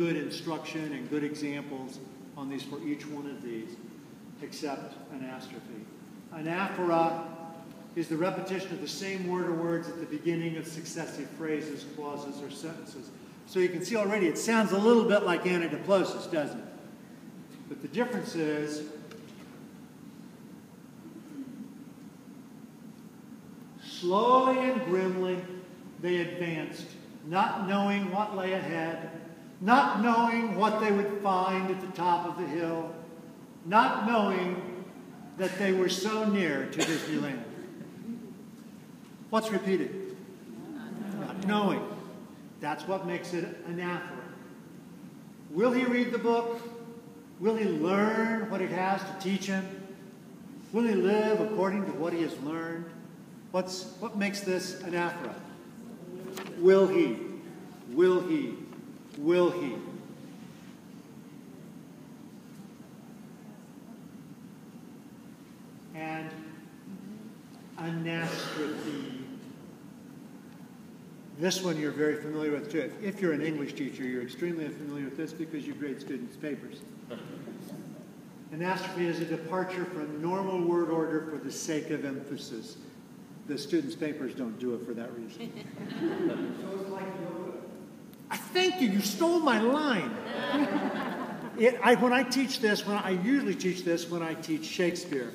good instruction and good examples on these for each one of these, except anastrophe. Anaphora is the repetition of the same word or words at the beginning of successive phrases, clauses, or sentences. So you can see already it sounds a little bit like anadiplosis, doesn't it? But the difference is slowly and grimly they advanced, not knowing what lay ahead, not knowing what they would find at the top of the hill, not knowing that they were so near to Disneyland. What's repeated? Not knowing. That's what makes it anaphora. Will he read the book? Will he learn what it has to teach him? Will he live according to what he has learned? What makes this anaphora? Will he? Will he? Will he? And anastrophe. This one you're very familiar with too. If you're an English teacher, you're extremely familiar with this because you grade students' papers. Anastrophe is a departure from normal word order for the sake of emphasis. The students' papers don't do it for that reason. So it's like yoga. Thank you. You stole my line. When I teach this, I usually teach this when I teach Shakespeare,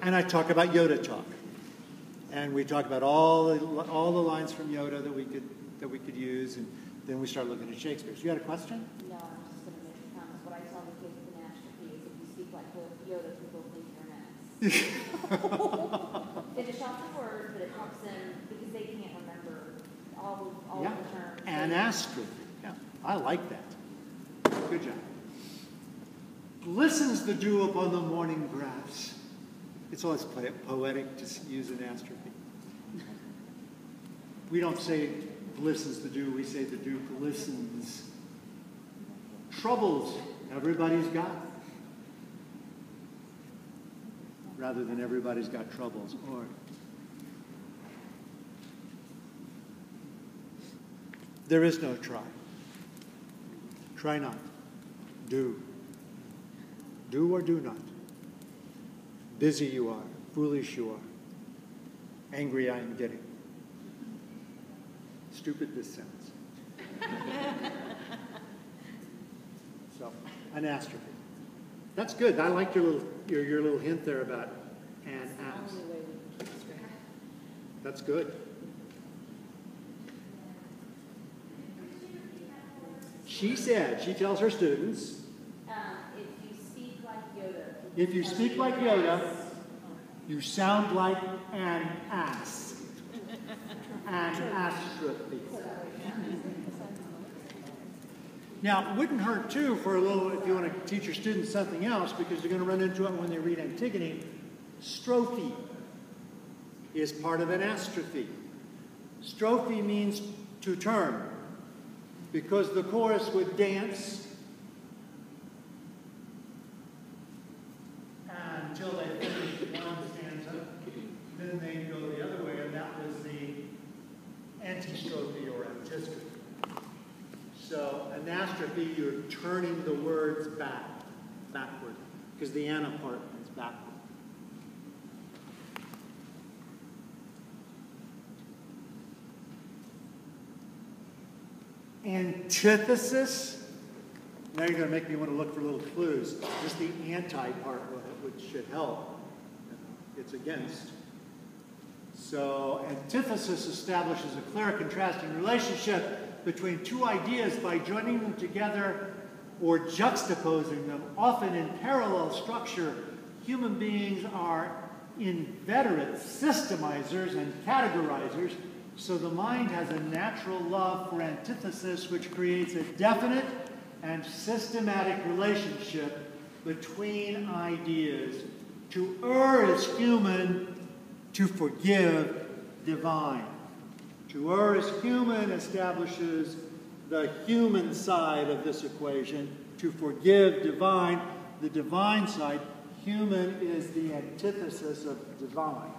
and I talk about Yoda talk, and we talk about all the lines from Yoda that we could use, and then we start looking at Shakespeare. So you had a question? No, I'm just going to make a comment. What I tell the kids with anastrophe is if you speak like Yoda, people think you're an ass. Finish off the word, but it helps them because they can't remember all the terms. Anastrophe. Yeah, I like that. Good job. Glistens the dew upon the morning grass. It's always poetic to use anastrophe. We don't say glistens the dew, we say the dew glistens. Troubles, everybody's got. Rather than everybody's got troubles. Or there is no try. Try not. Do. Do or do not. Busy you are. Foolish you are. Angry I am getting. Stupid this sounds. So, anastrophe. That's good. I like your little hint there about an ass. That's good. She said, she tells her students, if you speak like Yoda, you sound like an ass. Anastrophe. Now, it wouldn't hurt, too, for a little, if you want to teach your students something else, because you're going to run into it when they read Antigone. Strophe is part of anastrophe. Strophe means to turn, because the chorus would dance until they finished one stanza, then they'd go the other way, and that was the antistrophe or antistrophe. So, anastrophe, you're turning the words backward, because the ana part is backward. Antithesis. Now you're going to make me want to look for little clues. Just the anti part, which should help. It's against. So, antithesis establishes a clear contrasting relationship between two ideas by joining them together or juxtaposing them, often in parallel structure. Human beings are inveterate systemizers and categorizers, so the mind has a natural love for antithesis, which creates a definite and systematic relationship between ideas. To err is human, to forgive divine. To err is human establishes the human side of this equation. To forgive divine, the divine side. Human is the antithesis of divine.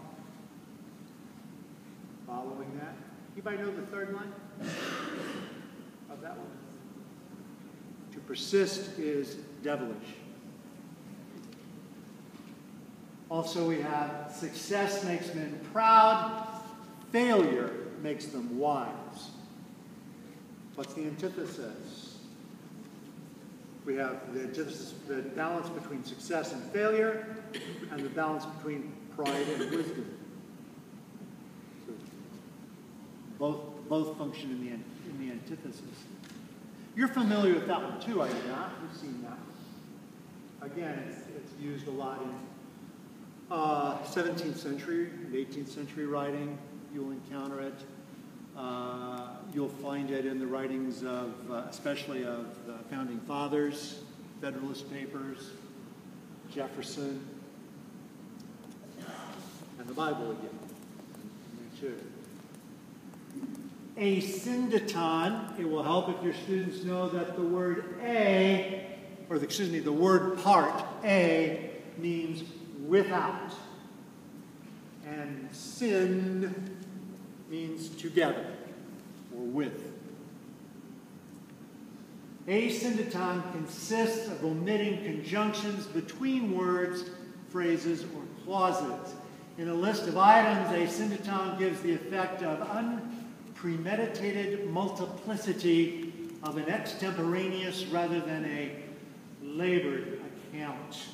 Following that? Anybody know the third line of that one? Persist is devilish. Also we have success makes men proud, failure makes them wise. What's the antithesis? We have the antithesis, the balance between success and failure, and the balance between pride and wisdom. So both function in the antithesis. You're familiar with that one too, are you not? You've seen that one. Again, it's used a lot in 17th century and 18th century writing. You'll encounter it. You'll find it in the writings of, especially of the Founding Fathers, Federalist Papers, Jefferson, and the Bible again. There too. Asyndeton, it will help if your students know that the word the word part, a, means without. And sin means together or with. Asyndeton consists of omitting conjunctions between words, phrases, or clauses. In a list of items, asyndeton gives the effect of unpremeditated multiplicity of an extemporaneous rather than a labored account.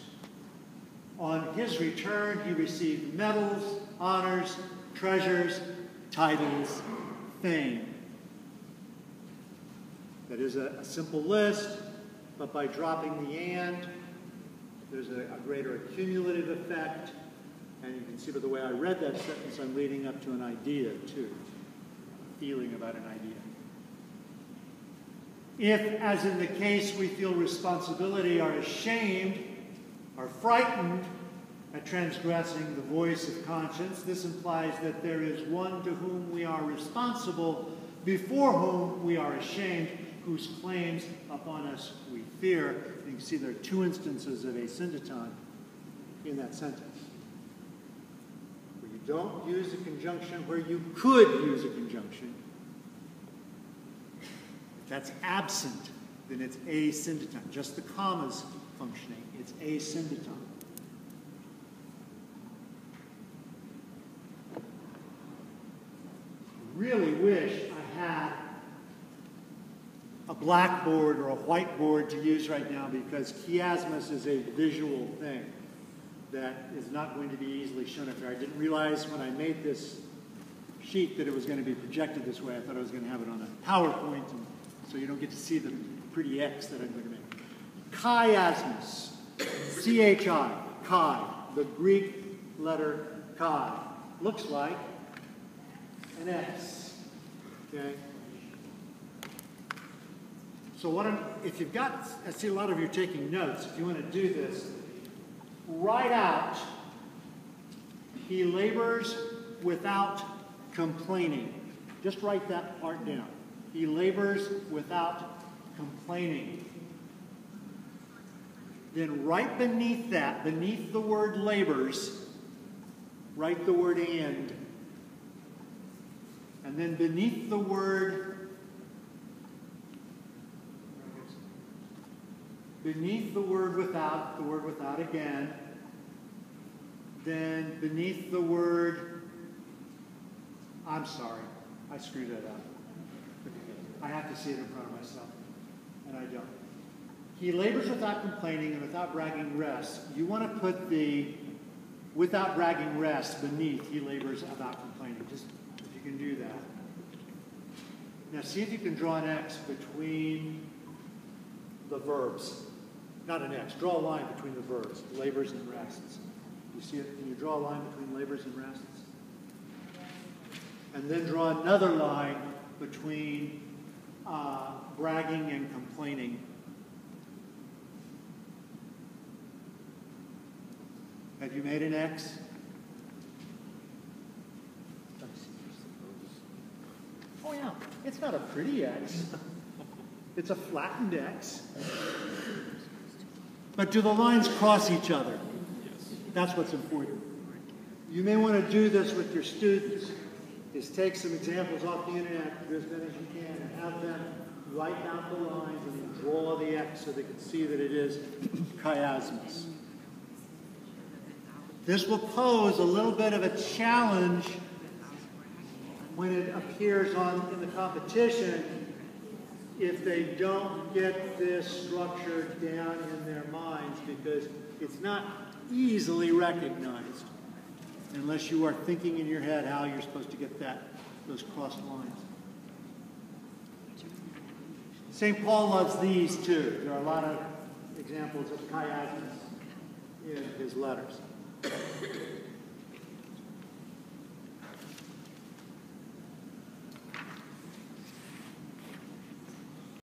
On his return, he received medals, honors, treasures, titles, fame. That is a simple list, but by dropping the and, there's a greater accumulative effect. And you can see by the way I read that sentence, I'm leading up to an idea, too. A feeling about an idea. If, as in the case we feel responsibility, are ashamed, are frightened at transgressing the voice of conscience, this implies that there is one to whom we are responsible, before whom we are ashamed, whose claims upon us we fear. You can see there are two instances of asyndeton in that sentence. Where you don't use a conjunction where you could use a conjunction. If that's absent, then it's asyndeton. Just the commas functioning. It's asyndeton. Really wish I had a blackboard or a whiteboard to use right now, because chiasmus is a visual thing that is not going to be easily shown up there. I didn't realize when I made this sheet that it was going to be projected this way. I thought I was going to have it on a PowerPoint, and so you don't get to see the pretty X that I'm going to make. Chiasmus, C-H-I, chi, the Greek letter chi, looks like an X, okay? So if you've got, I see a lot of you are taking notes. If you want to do this, write out, he labors without complaining. Just write that part down. He labors without complaining. Then right beneath that, beneath the word labors, write the word and. And then beneath the word without again. Then beneath the word, I'm sorry, I screwed that up. I have to see it in front of myself, and I don't. He labors without complaining and without bragging rest. You want to put the without bragging rest beneath he labors without complaining. Just if you can do that. Now see if you can draw an X between the verbs. Not an X, draw a line between the verbs, labors and rests. You see it? Can you draw a line between labors and rests? And then draw another line between bragging and complaining. Have you made an X? Oh yeah, it's not a pretty X. It's a flattened X. But do the lines cross each other? Yes. That's what's important. You may want to do this with your students, is take some examples off the internet, do as many as you can, and have them Write out the lines and then draw the X so they can see that it is chiasmus. This will pose a little bit of a challenge when it appears in the competition if they don't get this structure down in their minds, because it's not easily recognized unless you are thinking in your head how you're supposed to get those crossed lines. St. Paul loves these too. There are a lot of examples of chiasmus in his letters.